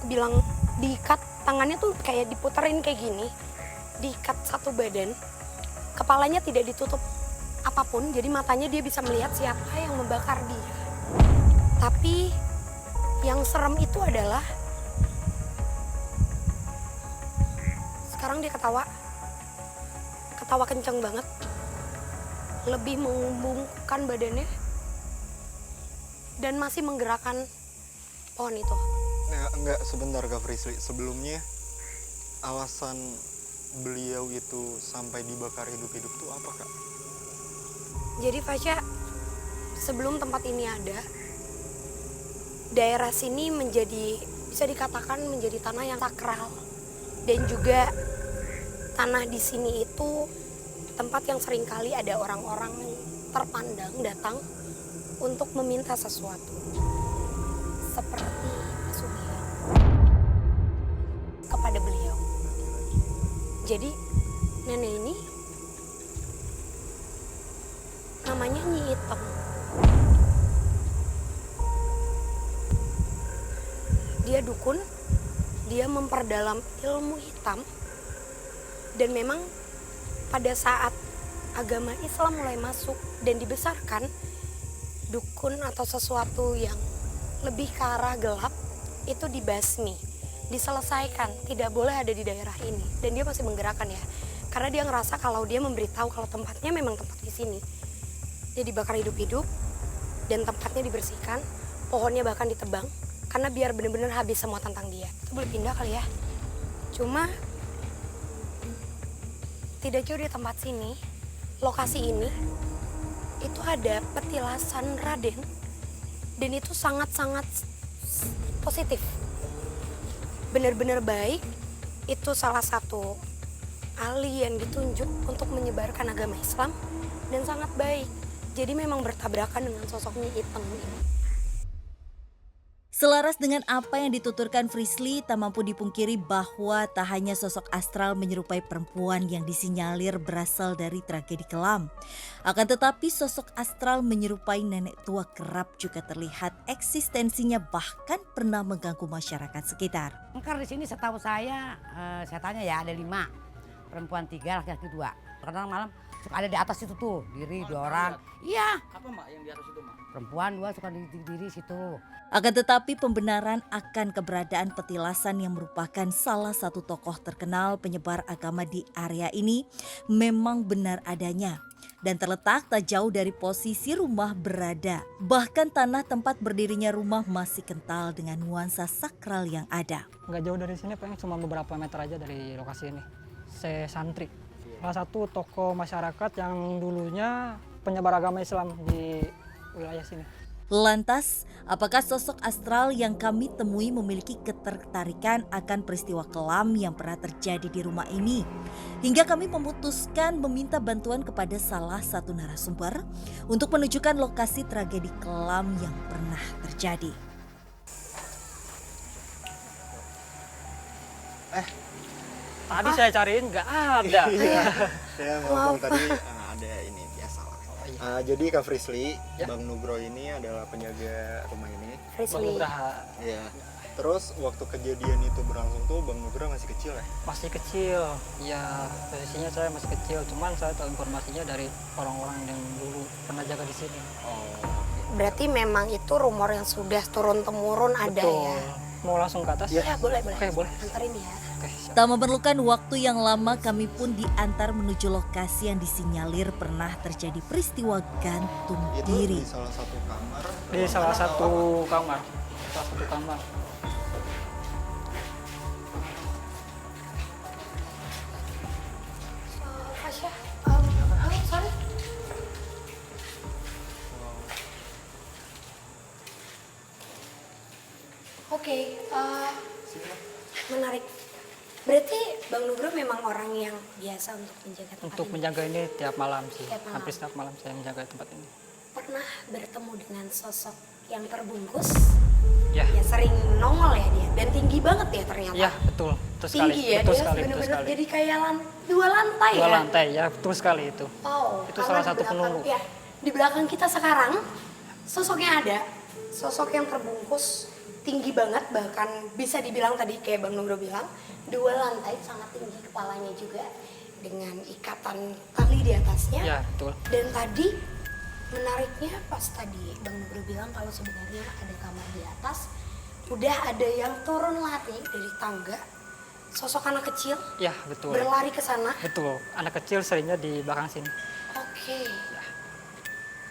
bilang diikat tangannya tuh kayak diputerin kayak gini, diikat satu badan, kepalanya tidak ditutup apapun, jadi matanya dia bisa melihat siapa yang membakar dia. Tapi yang serem itu adalah sekarang dia ketawa kenceng banget, lebih membungkukkan badannya dan masih menggerakkan pohon itu. Enggak, sebentar Kak Frisly. Sebelumnya alasan beliau itu sampai dibakar hidup-hidup tuh apa Kak? Jadi Fasya, sebelum tempat ini ada, daerah sini bisa dikatakan menjadi tanah yang sakral. Dan juga tanah di sini itu tempat yang seringkali ada orang-orang terpandang datang untuk meminta sesuatu. Seperti pesugihan kepada beliau. Jadi nenek ini namanya Nyi Item. Dia dukun, dia memperdalam ilmu hitam. Dan memang pada saat agama Islam mulai masuk dan dibesarkan, dukun atau sesuatu yang lebih ke arah gelap itu dibasmi, diselesaikan, tidak boleh ada di daerah ini. Dan dia masih menggerakkan ya, karena dia ngerasa kalau dia memberitahu kalau tempatnya memang tempat di sini, dia dibakar hidup-hidup dan tempatnya dibersihkan, pohonnya bahkan ditebang, karena biar benar-benar habis semua tentang dia. Itu boleh pindah kali ya. Cuma tidak jauh di tempat sini, lokasi ini, itu ada petilasan Raden. Dan itu sangat-sangat positif. Benar-benar baik, itu salah satu ahli yang ditunjuk untuk menyebarkan agama Islam. Dan sangat baik, jadi memang bertabrakan dengan sosok Nyi Item ini. Selaras dengan apa yang dituturkan Frisly, tak mampu dipungkiri bahwa tak hanya sosok astral menyerupai perempuan yang disinyalir berasal dari tragedi kelam. Akan tetapi sosok astral menyerupai nenek tua kerap juga terlihat eksistensinya bahkan pernah mengganggu masyarakat sekitar. Karena di sini setahu saya tanya ya ada 5, perempuan 3, laki-laki 2. Kadang malam suka ada di atas itu tuh, diri 2 orang. Iya. Apa Mak yang di atas itu Mak? Perempuan 2 suka diri situ. Akan tetapi pembenaran akan keberadaan petilasan yang merupakan salah satu tokoh terkenal penyebar agama di area ini memang benar adanya. Dan terletak tak jauh dari posisi rumah berada. Bahkan tanah tempat berdirinya rumah masih kental dengan nuansa sakral yang ada. Nggak jauh dari sini, paling cuma beberapa meter aja dari lokasi ini. Saya santri. Salah satu tokoh masyarakat yang dulunya penyebar agama Islam di wilayah sini. Lantas, apakah sosok astral yang kami temui memiliki ketertarikan akan peristiwa kelam yang pernah terjadi di rumah ini? Hingga kami memutuskan meminta bantuan kepada salah satu narasumber untuk menunjukkan lokasi tragedi kelam yang pernah terjadi. Tadi saya cariin nggak ada. Saya ngomong tadi ada ini biasa lah. Jadi Kak Frisly, Bang Nugro ini adalah penjaga rumah ini. Frisly. Iya. Terus waktu kejadian itu berlangsung tuh Bang Nugro masih kecil ya? Masih kecil, ya posisinya saya masih kecil. Cuman saya tahu informasinya dari orang-orang yang dulu pernah jaga di sini. Berarti memang itu rumor yang sudah turun-temurun ada Betul. ya? Mau langsung ke atas? Ya boleh. Oke, boleh. Antarin ya. Oke, siap. Tak memerlukan waktu yang lama, kami pun diantar menuju lokasi yang disinyalir pernah terjadi peristiwa gantung Itu diri. di salah satu kamar. Di salah satu kamar. Fasya, sorry. Oke, menarik. Berarti Bang Nugro memang orang yang biasa untuk menjaga tempat Untuk ini. menjaga ini tiap malam sih. Tiap malam. Hampir setiap malam saya menjaga tempat ini. Pernah bertemu dengan sosok yang terbungkus? Ya. Ya sering nongol ya dia, dan tinggi banget ya ternyata. Ya, betul. Betul sekali. Tinggi ya, Betul dia sekali, betul benar-benar sekali. jadi kayak 2 lantai Dua ya? lantai, ya betul sekali itu. Wow, Itu karena salah di satu belakang- penunggu. Ya, di belakang kita sekarang sosoknya ada, sosok yang terbungkus tinggi banget, bahkan bisa dibilang tadi kayak Bang Nugro bilang 2 lantai, sangat tinggi kepalanya juga dengan ikatan tali di atasnya. Ya, betul. Dan tadi menariknya pas tadi Bang Nugro bilang kalau sebenarnya ada kamar di atas, udah ada yang turun lari dari tangga, sosok anak kecil Ya, betul. berlari ke sana. Betul. Anak kecil seringnya di belakang sini. Oke.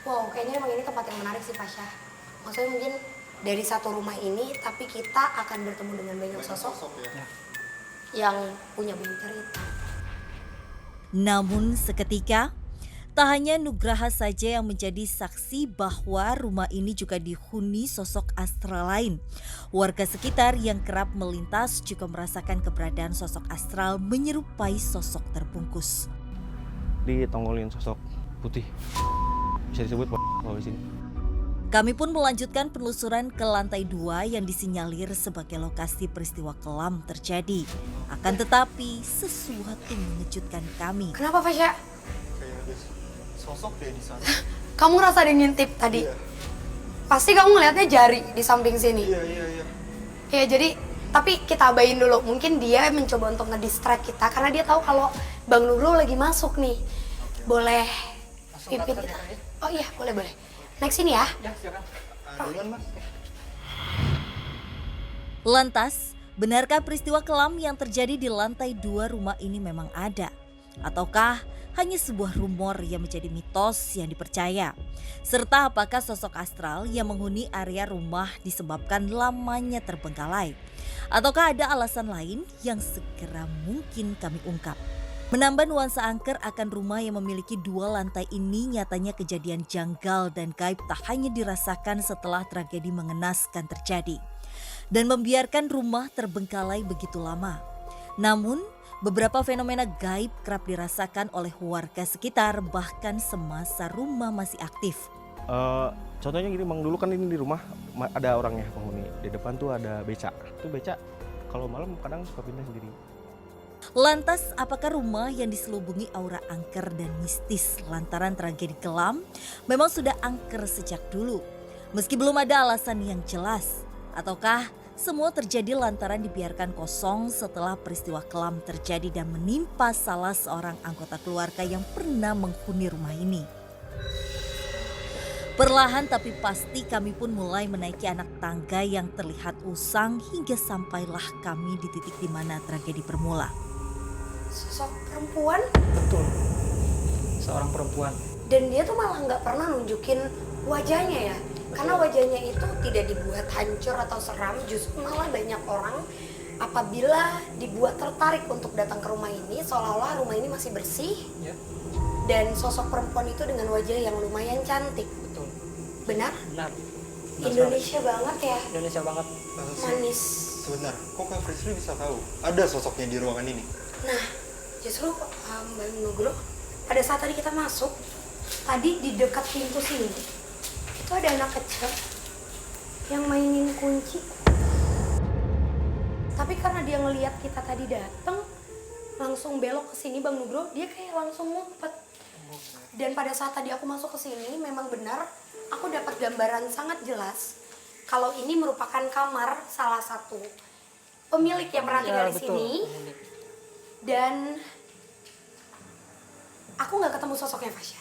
Wow, kayaknya emang ini tempat yang menarik sih Pasha. Maksudnya mungkin dari satu rumah ini, tapi kita akan bertemu dengan banyak sosok ya. yang punya banyak cerita. Namun seketika, tak hanya Nugraha saja yang menjadi saksi bahwa rumah ini juga dihuni sosok astral lain. Warga sekitar yang kerap melintas juga merasakan keberadaan sosok astral menyerupai sosok terbungkus. Ditongolin sosok putih, bisa disebut kalau di sini. Kami pun melanjutkan penelusuran ke lantai 2 yang disinyalir sebagai lokasi peristiwa kelam terjadi. Akan tetapi sesuatu mengejutkan kami. Kenapa Pasha? Kayak ada sosok deh di sana. Kamu ngerasa ada ngintip tadi? Iya. Pasti kamu ngelihatnya jari di samping sini. Iya. Ya jadi, tapi kita abain dulu. Mungkin dia mencoba untuk ngedistract kita karena dia tahu kalau Bang Nugro lagi masuk nih. Boleh pipit kita? Oh iya, boleh. Naik sini ya. Ya, silakan. Duluan Mas. Lantas, benarkah peristiwa kelam yang terjadi di lantai 2 rumah ini memang ada? Ataukah hanya sebuah rumor yang menjadi mitos yang dipercaya? Serta apakah sosok astral yang menghuni area rumah disebabkan lamanya terbengkalai? Ataukah ada alasan lain yang segera mungkin kami ungkap? Menambah nuansa angker akan rumah yang memiliki 2 lantai ini, nyatanya kejadian janggal dan gaib tak hanya dirasakan setelah tragedi mengenaskan terjadi dan membiarkan rumah terbengkalai begitu lama. Namun, beberapa fenomena gaib kerap dirasakan oleh warga sekitar bahkan semasa rumah masih aktif. Contohnya gini Bang, dulu kan ini di rumah ada orangnya penghuni. Di depan tuh ada beca. Itu beca kalau malam kadang suka pindah sendiri. Lantas, apakah rumah yang diselubungi aura angker dan mistis lantaran tragedi kelam memang sudah angker sejak dulu? Meski belum ada alasan yang jelas, ataukah semua terjadi lantaran dibiarkan kosong setelah peristiwa kelam terjadi dan menimpa salah seorang anggota keluarga yang pernah menghuni rumah ini? Perlahan tapi pasti kami pun mulai menaiki anak tangga yang terlihat usang hingga sampailah kami di titik di mana tragedi bermula. Sosok perempuan, Betul. Seorang perempuan. dan dia tuh malah nggak pernah nunjukin wajahnya ya. Karena wajahnya itu tidak dibuat hancur atau seram, justru malah banyak orang apabila dibuat tertarik untuk datang ke rumah ini, seolah-olah rumah ini masih bersih. Ya, Dan sosok perempuan itu dengan wajah yang lumayan cantik. betul. Benar? Benar. Indonesia banget ya, Indonesia banget. manis. Sebentar, kok Kak Frisly bisa tahu ada sosoknya di ruangan ini? Nah, justru Mbak Nugro, pada saat tadi kita masuk, tadi di dekat pintu sini, itu ada anak kecil yang mainin kunci. Tapi karena dia ngelihat kita tadi datang, langsung belok ke sini Bang Nugro, dia kayak langsung ngumpet. Dan pada saat tadi aku masuk ke sini, memang benar, aku dapat gambaran sangat jelas kalau ini merupakan kamar salah satu pemilik yang pernah tinggal Ya, di betul. sini. Dan aku nggak ketemu sosoknya Fasya.